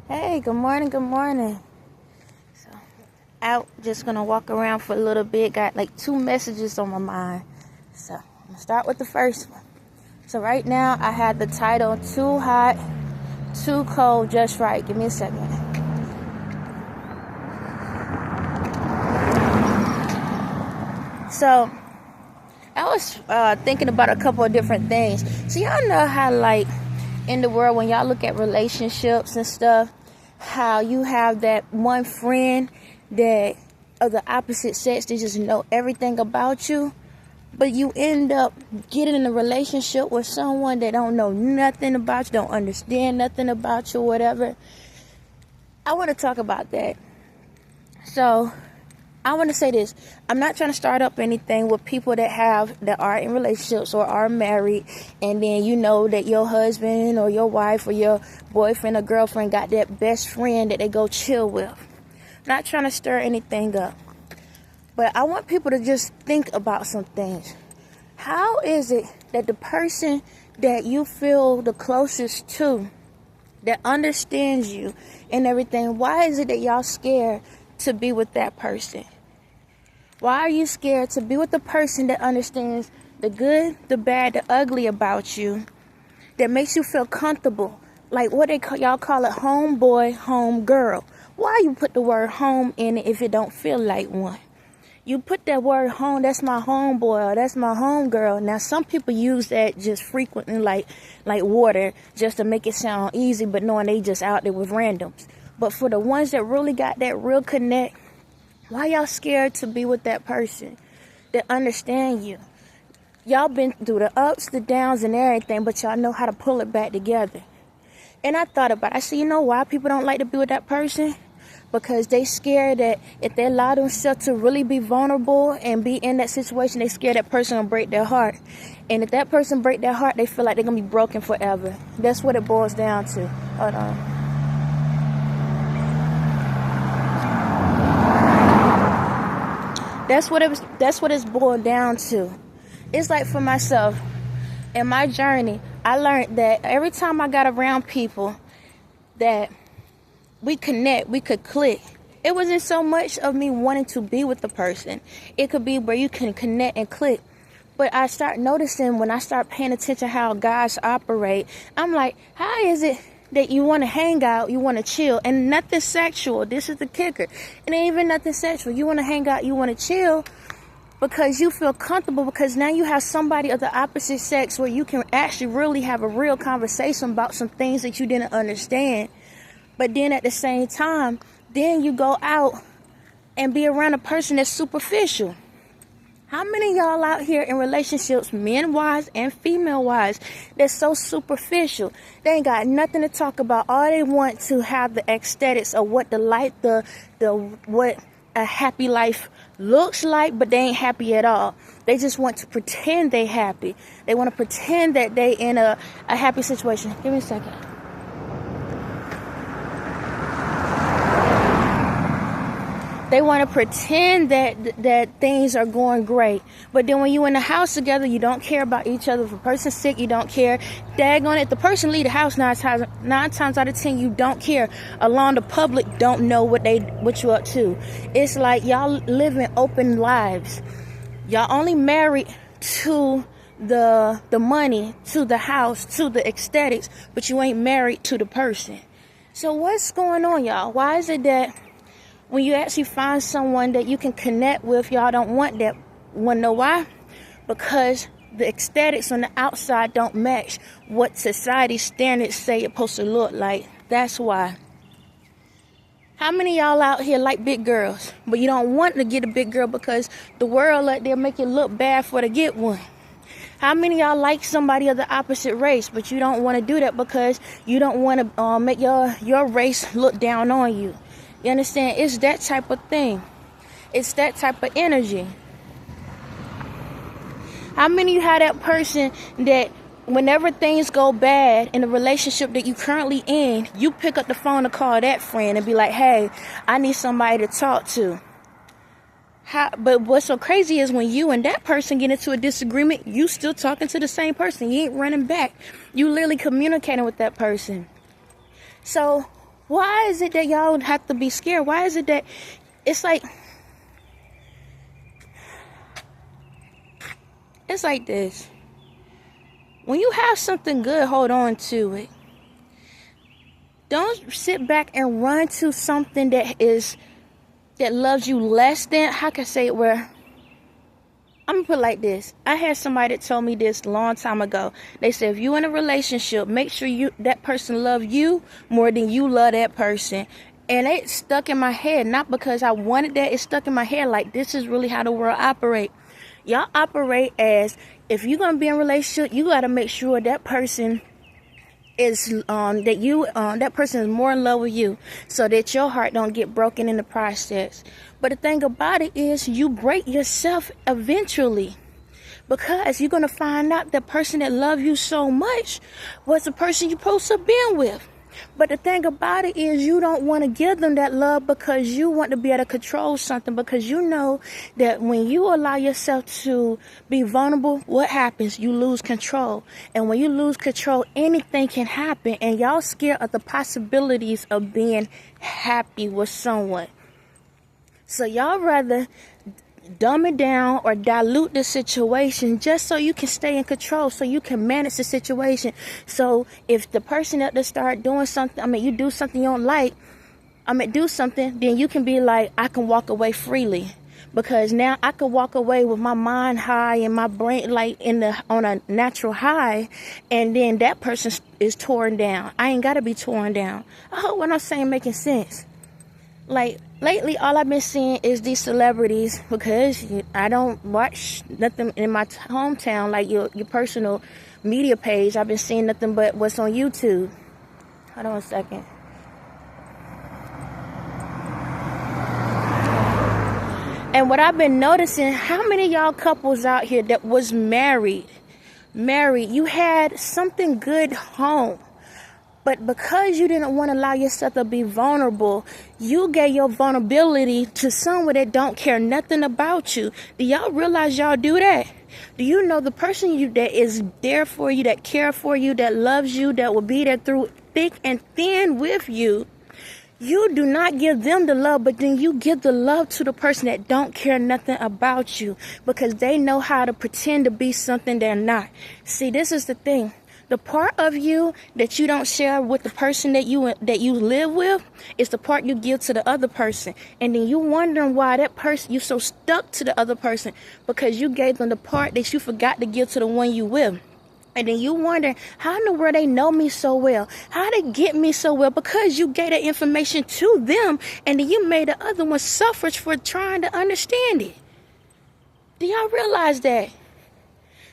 Hey, good morning, good morning. So, out just gonna walk around for a little bit. Got like two messages on my mind. So, I'm gonna start with the first one. So, right now I had the title Too Hot, Too Cold, Just Right. Give me a second. So, I was thinking about a couple of different things. So, y'all know how, like, in the world, when y'all look at relationships and stuff, how you have that one friend that of the opposite sex that just know everything about you, but you end up getting in a relationship with someone that don't know nothing about you, don't understand nothing about you, whatever. I want to talk about that. So I want to say this. I'm not trying to start up anything with people that are in relationships or are married, and then you know that your husband or your wife or your boyfriend or girlfriend got that best friend that they go chill with. I'm not trying to stir anything up, but I want people to just think about some things. How is it that the person that you feel the closest to, that understands you and everything, why is it that y'all scared to be with that person? Why are you scared to be with the person that understands the good, the bad, the ugly about you, that makes you feel comfortable? Like what y'all call it, homeboy, home girl. Why you put the word home in it if it don't feel like one? You put that word home, that's my homeboy or that's my homegirl. Now some people use that just frequently like water, just to make it sound easy, but knowing they just out there with randoms. But for the ones that really got that real connect, why y'all scared to be with that person that understand you? Y'all been through the ups, the downs, and everything, but y'all know how to pull it back together. And I thought about it. I said, you know why people don't like to be with that person? Because they scared that if they allow themselves to really be vulnerable and be in that situation, they scared that person will break their heart. And if that person break their heart, they feel like they're going to be broken forever. That's what it boils down to. Hold on. That's what it's boiled down to. It's like for myself, in my journey, I learned that every time I got around people that we connect, we could click. It wasn't so much of me wanting to be with the person. It could be where you can connect and click. But I start noticing when I start paying attention how guys operate, I'm like, how is it that you want to hang out, you want to chill, and nothing sexual? This is the kicker. It ain't even nothing sexual. You want to hang out, you want to chill because you feel comfortable, because now you have somebody of the opposite sex where you can actually really have a real conversation about some things that you didn't understand. But then at the same time, then you go out and be around a person that's superficial. How many of y'all out here in relationships, men-wise and female-wise, that's so superficial? They ain't got nothing to talk about. All they want to have the aesthetics of what what a happy life looks like, but they ain't happy at all. They just want to pretend they happy. They want to pretend that they in a happy situation. Give me a second. They want to pretend that things are going great. But then when you in the house together, you don't care about each other. If a person's sick, you don't care. Daggone it, the person leave the house nine times out of 10, you don't care. Along the public don't know what you up to. It's like y'all living open lives. Y'all only married to the money, to the house, to the aesthetics, but you ain't married to the person. So what's going on, y'all? Why is it that when you actually find someone that you can connect with, y'all don't want that? Want to know why? Because the aesthetics on the outside don't match what society standards say it's supposed to look like. That's why. How many of y'all out here like big girls, but you don't want to get a big girl because the world out there make it look bad for to get one? How many of y'all like somebody of the opposite race, but you don't want to do that because you don't want to make your race look down on you? You understand? It's that type of thing. It's that type of energy. How many of you have that person that whenever things go bad in the relationship that you currently in, you pick up the phone to call that friend and be like, hey, I need somebody to talk to? But what's so crazy is when you and that person get into a disagreement, you still talking to the same person. You ain't running back. You literally communicating with that person. So Why is it that y'all have to be scared? Why is it that it's like this? When you have something good, hold on to it. Don't sit back and run to something that loves you less than, how can I say it, where I'm gonna put it like this. I had somebody that told me this a long time ago. They said, if you're in a relationship, make sure that person love you more than you love that person. And it stuck in my head, not because I wanted that. It stuck in my head like this is really how the world operate. Y'all operate as, if you're gonna be in a relationship, you gotta make sure that person is that person is more in love with you, so that your heart don't get broken in the process. But the thing about it is, you break yourself eventually, because you're gonna find out the person that love you so much was the person you're supposed to be with. But the thing about it is, you don't want to give them that love because you want to be able to control something, because you know that when you allow yourself to be vulnerable, what happens? You lose control. And when you lose control, anything can happen, and y'all scared of the possibilities of being happy with someone. So y'all rather dumb it down or dilute the situation just so you can stay in control, so you can manage the situation. So if the person at the start doing something, you do something you don't like, do something, then you can be like, I can walk away freely, because now I can walk away with my mind high and my brain like on a natural high, and then that person is torn down. I ain't gotta be torn down. I hope what I'm saying making sense. Like, lately, all I've been seeing is these celebrities, because I don't watch nothing in my hometown, like your personal media page. I've been seeing nothing but what's on YouTube. Hold on a second. And what I've been noticing, how many of y'all couples out here that was married, you had something good home. But because you didn't want to allow yourself to be vulnerable, you gave your vulnerability to someone that don't care nothing about you. Do y'all realize y'all do that? Do you know the person that is there for you, that care for you, that loves you, that will be there through thick and thin with you? You do not give them the love, but then you give the love to the person that don't care nothing about you, because they know how to pretend to be something they're not. See, this is the thing. The part of you that you don't share with the person that you live with is the part you give to the other person. And then you wondering why that person, you so stuck to the other person, because you gave them the part that you forgot to give to the one you with. And then you wonder, how in the world they know me so well? How they get me so well? Because you gave that information to them, and then you made the other one suffer for trying to understand it. Do y'all realize that?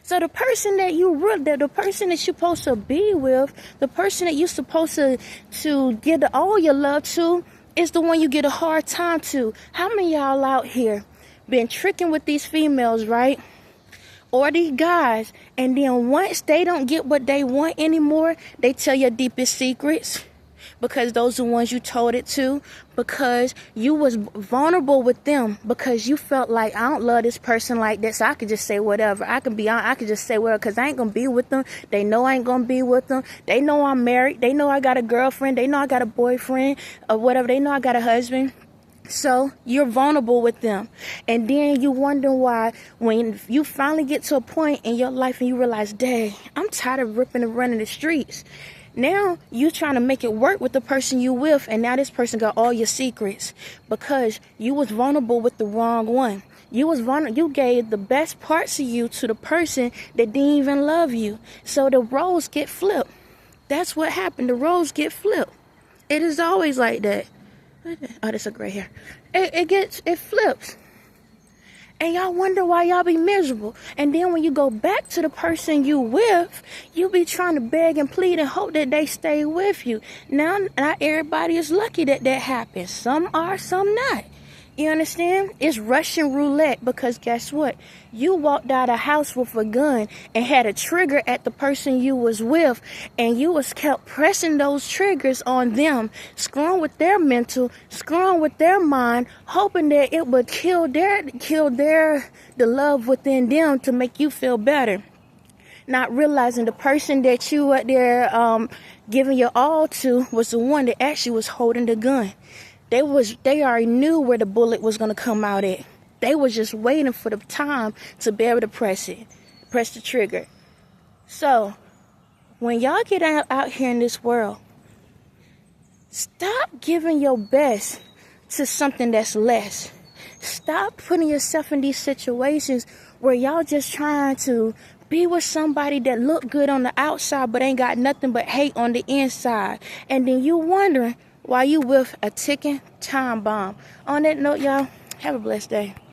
So the person that the person that you're supposed to be with, the person that you're supposed to give all your love to, is the one you get a hard time to. How many of y'all out here been tricking with these females, right? Or these guys, and then once they don't get what they want anymore, they tell your deepest secrets, because those are the ones you told it to, because you was vulnerable with them, because you felt like, I don't love this person like this, so I could just say whatever. I could just say whatever, because I ain't gonna be with them. They know I ain't gonna be with them. They know I'm married. They know I got a girlfriend. They know I got a boyfriend or whatever. They know I got a husband. So you're vulnerable with them. And then you wonder why, when you finally get to a point in your life and you realize, dang, I'm tired of ripping and running the streets. Now you trying to make it work with the person you with, and now this person got all your secrets, because you was vulnerable with the wrong one. You gave the best parts of you to the person that didn't even love you. So the roles get flipped. That's what happened. The roles get flipped. It is always like that. Oh, that's a gray hair. It flips. And y'all wonder why y'all be miserable. And then when you go back to the person you with, you be trying to beg and plead and hope that they stay with you. Now, not everybody is lucky that happens. Some are, some not. You understand? It's Russian roulette, because guess what? You walked out of the house with a gun and had a trigger at the person you was with, and you was kept pressing those triggers on them, screwing with their mental, screwing with their mind, hoping that it would kill the love within them to make you feel better. not realizing the person that you were there giving your all to was the one that actually was holding the gun. They already knew where the bullet was going to come out at. They was just waiting for the time to be able to press the trigger. So when y'all get out here in this world, stop giving your best to something that's less. Stop putting yourself in these situations where y'all just trying to be with somebody that look good on the outside but ain't got nothing but hate on the inside. And then you wondering why you with a ticking time bomb. On that note, y'all, have a blessed day.